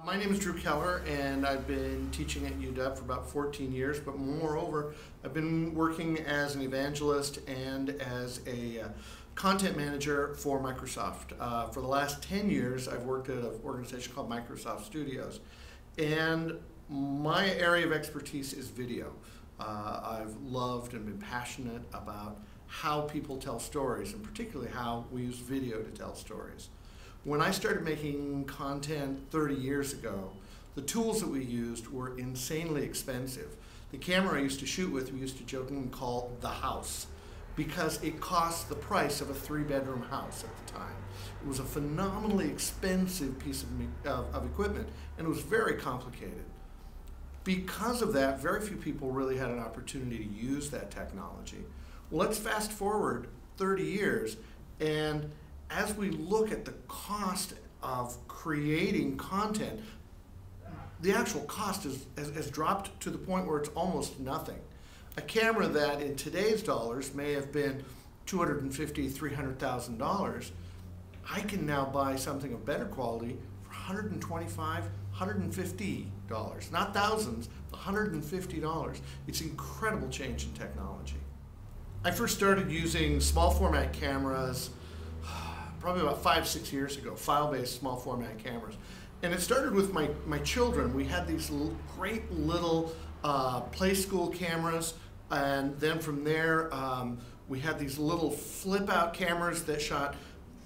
My name is Drew Keller, and I've been teaching at UW for about 14 years, but moreover, I've been working as an evangelist and as a content manager for Microsoft. For the last 10 years, I've worked at an organization called Microsoft Studios, and my area of expertise is video. I've loved and been passionate about how people tell stories, and particularly how we use video to tell stories. When I started making content 30 years ago, the tools that we used were insanely expensive. The camera I used to shoot with, we used to jokingly call the house, because it cost the price of a 3-bedroom house at the time. It was a phenomenally expensive piece of equipment, and it was very complicated. Because of that, very few people really had an opportunity to use that technology. Well, let's fast forward 30 years, and as we look at the cost of creating content, the actual cost has dropped to the point where it's almost nothing. A camera that in today's dollars may have been $250,000, $300,000, I can now buy something of better quality for $125,000, $150, not thousands, $150. It's incredible change in technology. I first started using small format cameras probably about 5-6 years ago, file-based small format cameras. And it started with my children. We had these great little play school cameras, and then from there we had these little flip-out cameras that shot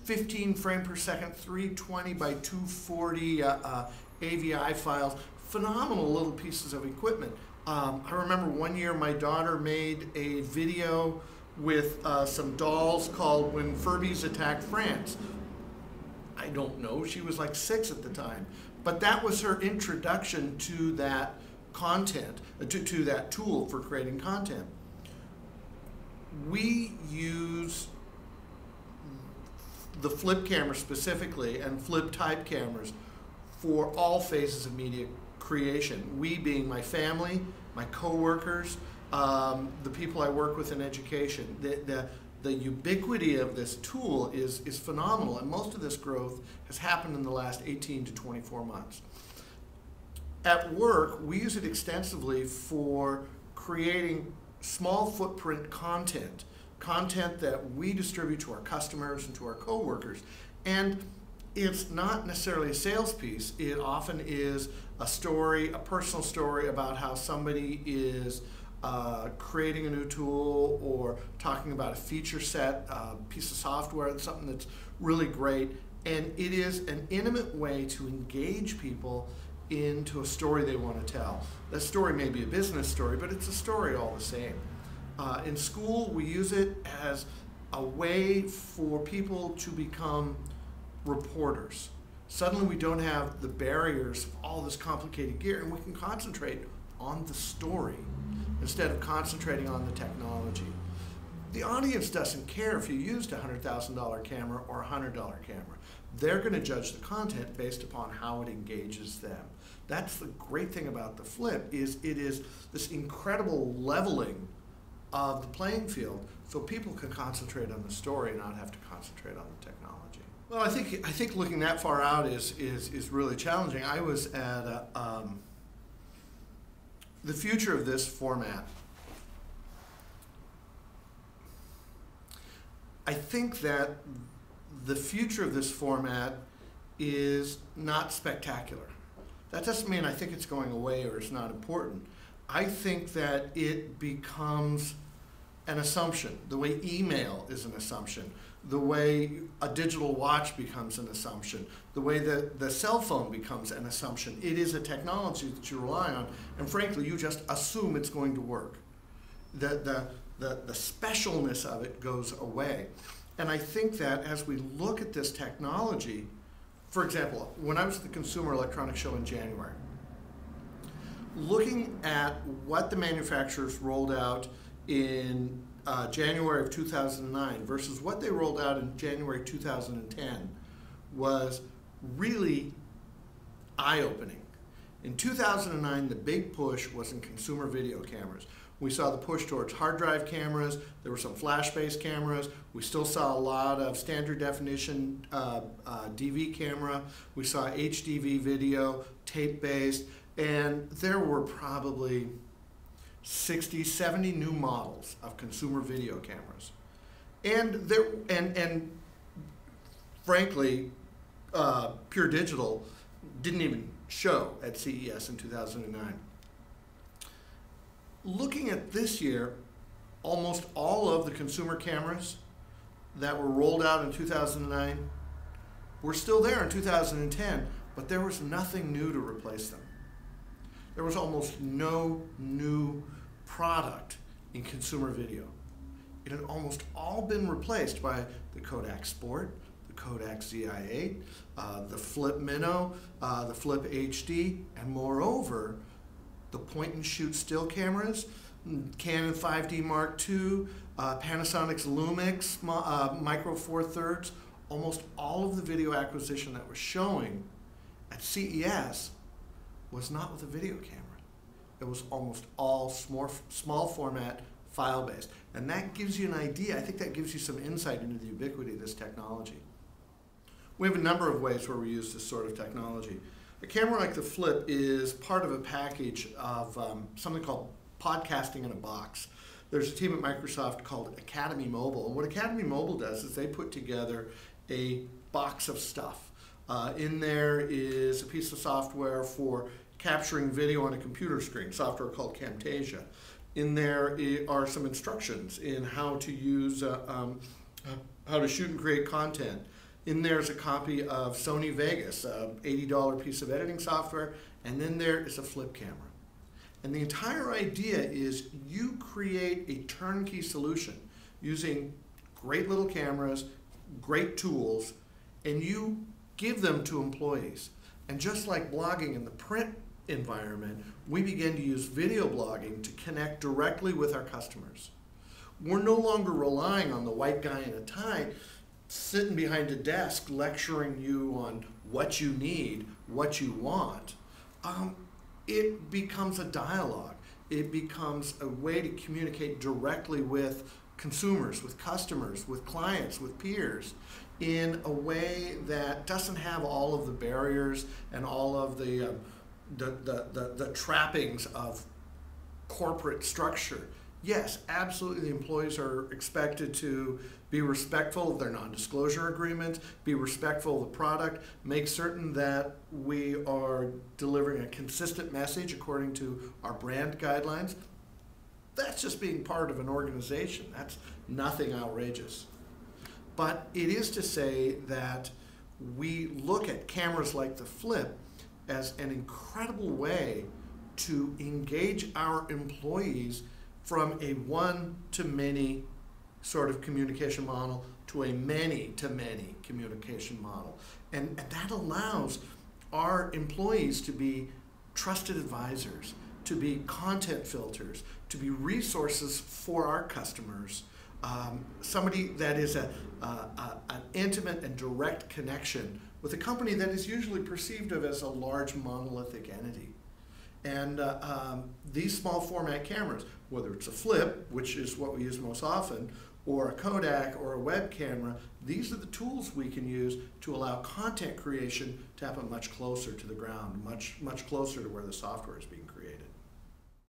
15 frame per second, 320 by 240 AVI files, phenomenal little pieces of equipment. I remember one year my daughter made a video with some dolls called When Furbies Attacked France. I don't know, she was like 6 at the time, but that was her introduction to that content, to that tool for creating content. We use the flip camera specifically, and flip type cameras, for all phases of media creation. We being my family, my coworkers, the people I work with in education. The ubiquity of this tool is phenomenal, and most of this growth has happened in the last 18 to 24 months. At work, we use it extensively for creating small footprint content that we distribute to our customers and to our coworkers. And it's not necessarily a sales piece. It often is a story, a personal story about how somebody is creating a new tool, or talking about a feature set, a piece of software, something that's really great. And it is an intimate way to engage people into a story they want to tell. That story may be a business story, but it's a story all the same. In school, we use it as a way for people to become reporters. Suddenly we don't have the barriers of all this complicated gear, and we can concentrate on the story instead of concentrating on the technology. The audience doesn't care if you used a $100,000 camera or a $100 camera. They're going to judge the content based upon how it engages them. That's the great thing about the flip, is it is this incredible leveling of the playing field, so people can concentrate on the story and not have to concentrate on the technology. Well, I think looking that far out is really challenging. I was at the future of this format. I think that the future of this format is not spectacular. That doesn't mean I think it's going away or it's not important. I think that it becomes an assumption, the way email is an assumption, the way a digital watch becomes an assumption, the way that the cell phone becomes an assumption. It is a technology that you rely on, and frankly, you just assume it's going to work. The specialness of it goes away. And I think that as we look at this technology, for example, when I was at the Consumer Electronics Show in January, looking at what the manufacturers rolled out in January of 2009 versus what they rolled out in January 2010 was really eye-opening. In 2009, the big push was in consumer video cameras. We saw the push towards hard drive cameras. There were some flash-based cameras. We still saw a lot of standard definition DV camera. We saw HDV video, tape-based, and there were probably 60, 70 new models of consumer video cameras. And frankly, Pure Digital didn't even show at CES in 2009. Looking at this year, almost all of the consumer cameras that were rolled out in 2009 were still there in 2010, but there was nothing new to replace them. There was almost no new product in consumer video. It had almost all been replaced by the Kodak Sport, the Kodak ZI-8, the Flip Minnow, the Flip HD, and moreover, the point-and-shoot still cameras, Canon 5D Mark II, Panasonic's Lumix Micro Four Thirds. Almost all of the video acquisition that was showing at CES was not with a video camera. It was almost all small format, file-based. And that gives you an idea, I think that gives you some insight into the ubiquity of this technology. We have a number of ways where we use this sort of technology. A camera like the Flip is part of a package of something called podcasting in a box. There's a team at Microsoft called Academy Mobile, and what Academy Mobile does is they put together a box of stuff. In there is a piece of software for capturing video on a computer screen, software called Camtasia. In there are some instructions in how to use, how to shoot and create content. In there's a copy of Sony Vegas, an $80 piece of editing software, and then there is a flip camera. And the entire idea is you create a turnkey solution using great little cameras, great tools, and you give them to employees. And just like blogging in the print environment, we began to use video blogging to connect directly with our customers. We're no longer relying on the white guy in a tie sitting behind a desk lecturing you on what you need, what you want. It becomes a dialogue. It becomes a way to communicate directly with consumers, with customers, with clients, with peers in a way that doesn't have all of the barriers and all of the trappings of corporate structure. Yes, absolutely, the employees are expected to be respectful of their non-disclosure agreements, be respectful of the product, make certain that we are delivering a consistent message according to our brand guidelines. That's just being part of an organization. That's nothing outrageous. But it is to say that we look at cameras like the Flip as an incredible way to engage our employees from a one-to-many sort of communication model to a many-to-many communication model. And that allows our employees to be trusted advisors, to be content filters, to be resources for our customers, somebody that is an intimate and direct connection with a company that is usually perceived of as a large monolithic entity. And these small format cameras, whether it's a Flip, which is what we use most often, or a Kodak or a web camera, these are the tools we can use to allow content creation to happen much closer to the ground, much closer to where the software is being created.